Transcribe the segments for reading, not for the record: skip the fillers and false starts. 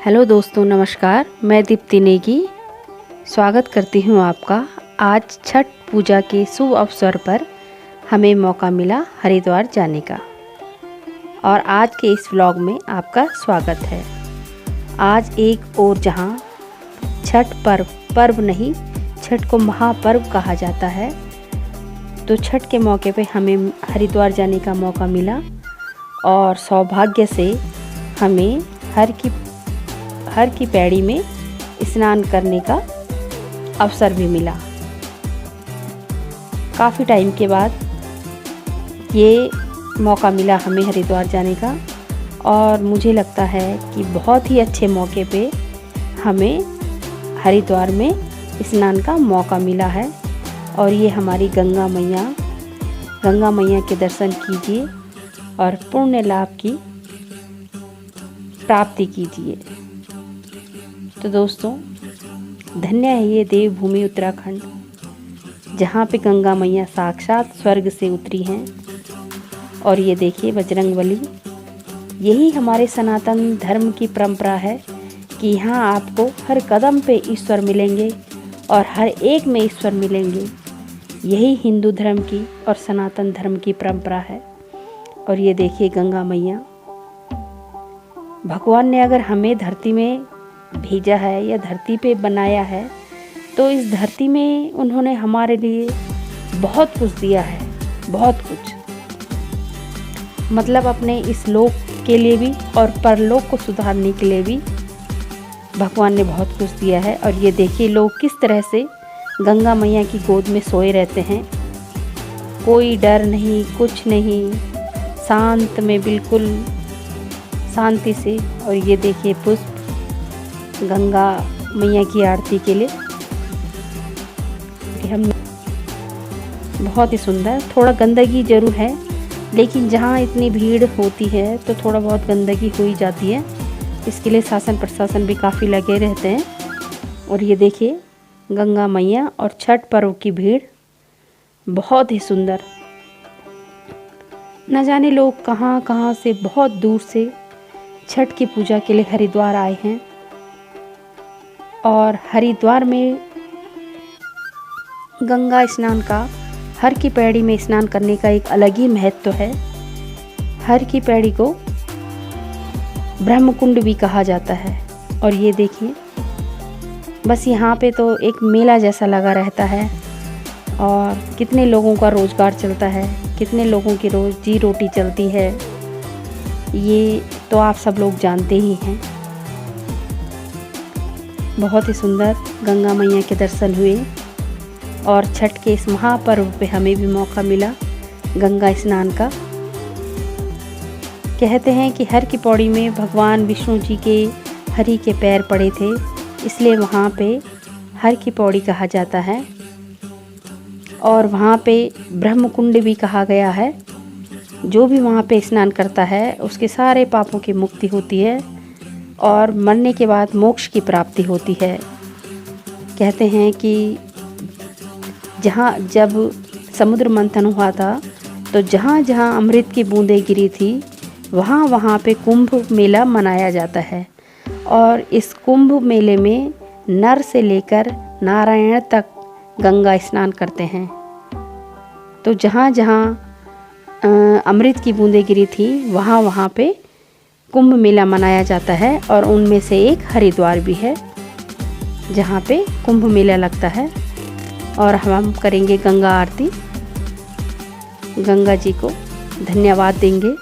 Hello दोस्तों, नमस्कार। मैं दीप्ति नेगी स्वागत करती हूँ आपका। आज छठ पूजा के शुभ अवसर पर हमें मौका मिला हरिद्वार जाने का और आज के इस व्लॉग में आपका स्वागत है। आज एक और जहाँ छठ पर्व नहीं, छठ को महापर्व कहा जाता है, तो छठ के मौके पे हमें हरिद्वार जाने का मौका मिला और सौभाग्य से हमें हर की पैड़ी में स्नान करने का अवसर भी मिला। काफ़ी टाइम के बाद ये मौका मिला हमें हरिद्वार जाने का और मुझे लगता है कि बहुत ही अच्छे मौके पे हमें हरिद्वार में स्नान का मौका मिला है। और ये हमारी गंगा मैया के दर्शन कीजिए और पुण्य लाभ की प्राप्ति कीजिए। तो दोस्तों, धन्य है ये देवभूमि उत्तराखंड, जहाँ पे गंगा मैया साक्षात स्वर्ग से उतरी हैं। और ये देखिए बजरंगबली, यही हमारे सनातन धर्म की परंपरा है कि यहाँ आपको हर कदम पे ईश्वर मिलेंगे और हर एक में ईश्वर मिलेंगे। यही हिंदू धर्म की और सनातन धर्म की परंपरा है। और ये देखिए गंगा मैया, भगवान ने अगर हमें धरती में भेजा है या धरती पे बनाया है, तो इस धरती में उन्होंने हमारे लिए बहुत कुछ दिया है, बहुत कुछ। मतलब अपने इस लोक के लिए भी और परलोक को सुधारने के लिए भी भगवान ने बहुत कुछ दिया है। और ये देखिए लोग किस तरह से गंगा मैया की गोद में सोए रहते हैं, कोई डर नहीं, कुछ नहीं, शांत में, बिल्कुल शांति से। और ये देखिए पुष्प गंगा मैया की आरती के लिए हम बहुत ही सुंदर। थोड़ा गंदगी जरूर है, लेकिन जहाँ इतनी भीड़ होती है तो थोड़ा बहुत गंदगी हो ही जाती है। इसके लिए शासन प्रशासन भी काफ़ी लगे रहते हैं। और ये देखिए गंगा मैया और छठ पर्व की भीड़ बहुत ही सुंदर। न जाने लोग कहाँ कहाँ से, बहुत दूर से छठ की पूजा के लिए हरिद्वार आए हैं। और हरिद्वार में गंगा स्नान का, हर की पैड़ी में स्नान करने का एक अलग ही महत्व है। हर की पैड़ी को ब्रह्मकुंड भी कहा जाता है। और ये देखिए बस यहाँ पे तो एक मेला जैसा लगा रहता है और कितने लोगों का रोज़गार चलता है, कितने लोगों की रोजी रोटी चलती है, ये तो आप सब लोग जानते ही हैं। बहुत ही सुंदर गंगा मैया के दर्शन हुए और छठ के इस महापर्व पे हमें भी मौका मिला गंगा स्नान का। कहते हैं कि हर की पौड़ी में भगवान विष्णु जी के हरि के पैर पड़े थे, इसलिए वहाँ पे हर की पौड़ी कहा जाता है। और वहाँ पे ब्रह्मकुंड भी कहा गया है। जो भी वहाँ पे स्नान करता है उसके सारे पापों की मुक्ति होती है और मरने के बाद मोक्ष की प्राप्ति होती है। कहते हैं कि जब समुद्र मंथन हुआ था, तो जहाँ जहाँ अमृत की बूंदें गिरी थी, वहाँ वहाँ पे कुंभ मेला मनाया जाता है। और इस कुंभ मेले में नर से लेकर नारायण तक गंगा स्नान करते हैं। तो जहाँ जहाँ अमृत की बूंदें गिरी थी, वहाँ वहाँ पे कुंभ मेला मनाया जाता है। और उनमें से एक हरिद्वार भी है, जहाँ पे कुंभ मेला लगता है। और हम करेंगे गंगा आरती, गंगा जी को धन्यवाद देंगे,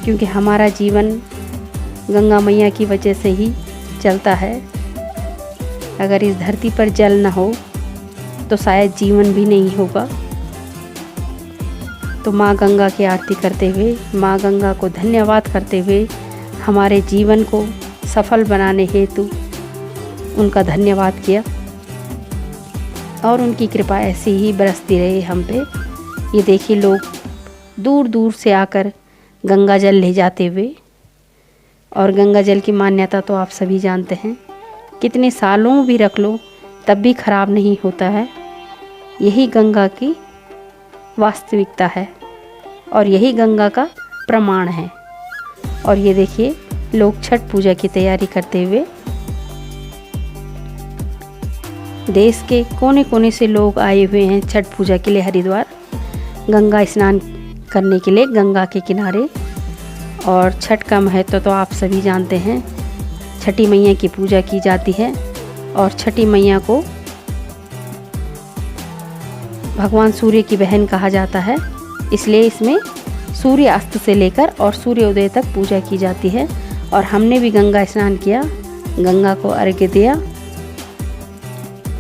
क्योंकि हमारा जीवन गंगा मैया की वजह से ही चलता है। अगर इस धरती पर जल न हो तो शायद जीवन भी नहीं होगा। तो माँ गंगा की आरती करते हुए, माँ गंगा को धन्यवाद करते हुए, हमारे जीवन को सफल बनाने हेतु उनका धन्यवाद किया और उनकी कृपा ऐसी ही बरसती रही हम पे। ये देखिए लोग दूर दूर से आकर गंगा जल ले जाते हुए। और गंगा जल की मान्यता तो आप सभी जानते हैं, कितने सालों भी रख लो तब भी खराब नहीं होता है। यही गंगा की वास्तविकता है और यही गंगा का प्रमाण है। और ये देखिए लोग छठ पूजा की तैयारी करते हुए देश के कोने कोने से लोग आए हुए हैं छठ पूजा के लिए हरिद्वार गंगा स्नान करने के लिए गंगा के किनारे। और छठ का महत्व तो आप सभी जानते हैं। छठी मैया की पूजा की जाती है और छठी मैया को भगवान सूर्य की बहन कहा जाता है, इसलिए इसमें सूर्य अस्त से लेकर और सूर्योदय तक पूजा की जाती है। और हमने भी गंगा स्नान किया, गंगा को अर्घ्य दिया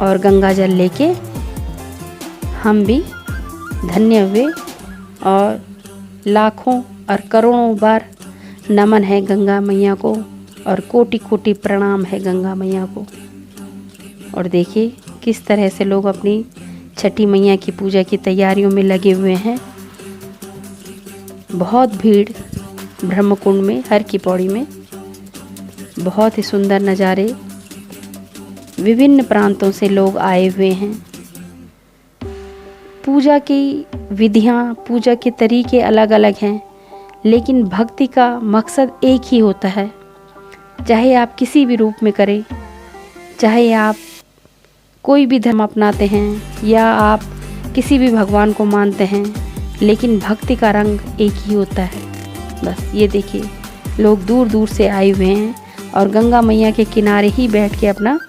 और गंगा जल लेके हम भी धन्य हुए। और लाखों और करोड़ों बार नमन है गंगा मैया को और कोटि कोटि प्रणाम है गंगा मैया को। और देखिए किस तरह से लोग अपनी छठी मैया की पूजा की तैयारियों में लगे हुए हैं। बहुत भीड़ ब्रह्मकुंड में, हर की पौड़ी में। बहुत ही सुंदर नज़ारे, विभिन्न प्रांतों से लोग आए हुए हैं। पूजा की विधियाँ, पूजा के तरीके अलग अलग हैं, लेकिन भक्ति का मकसद एक ही होता है। चाहे आप किसी भी रूप में करें, चाहे आप कोई भी धर्म अपनाते हैं या आप किसी भी भगवान को मानते हैं, लेकिन भक्ति का रंग एक ही होता है। बस ये देखिए लोग दूर दूर से आए हुए हैं और गंगा मैया के किनारे ही बैठ के अपना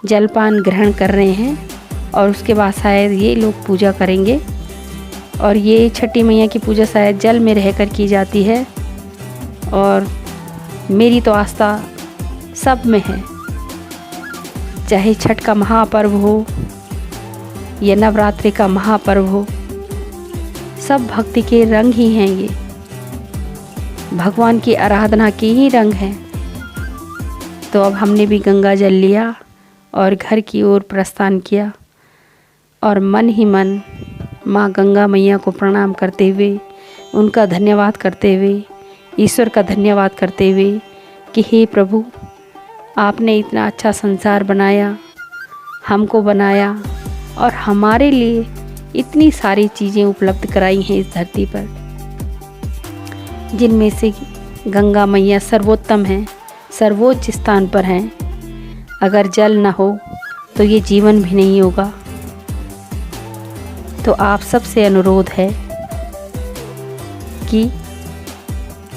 जलपान ग्रहण कर रहे हैं। और उसके बाद शायद ये लोग पूजा करेंगे। और ये छठी मैया की पूजा शायद जल में रहकर की जाती है। और मेरी तो आस्था सब में है, चाहे छठ का महापर्व हो या नवरात्रि का महापर्व हो, सब भक्ति के रंग ही हैं। ये भगवान की आराधना के ही रंग हैं। तो अब हमने भी गंगा जल लिया और घर की ओर प्रस्थान किया और मन ही मन माँ गंगा मैया को प्रणाम करते हुए, उनका धन्यवाद करते हुए, ईश्वर का धन्यवाद करते हुए कि हे प्रभु, आपने इतना अच्छा संसार बनाया, हमको बनाया और हमारे लिए इतनी सारी चीज़ें उपलब्ध कराई हैं इस धरती पर, जिनमें से गंगा मैया सर्वोत्तम हैं, सर्वोच्च स्थान पर हैं। अगर जल न हो तो ये जीवन भी नहीं होगा। तो आप सबसे अनुरोध है कि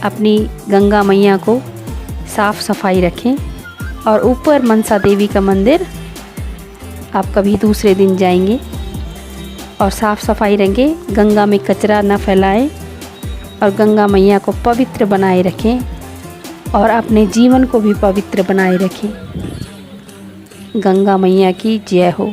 अपनी गंगा मैया को साफ़ सफाई रखें। और ऊपर मनसा देवी का मंदिर आप कभी दूसरे दिन जाएंगे और साफ़ सफाई रखें, गंगा में कचरा न फैलाएं और गंगा मैया को पवित्र बनाए रखें और अपने जीवन को भी पवित्र बनाए रखें। गंगा मैया की जय हो।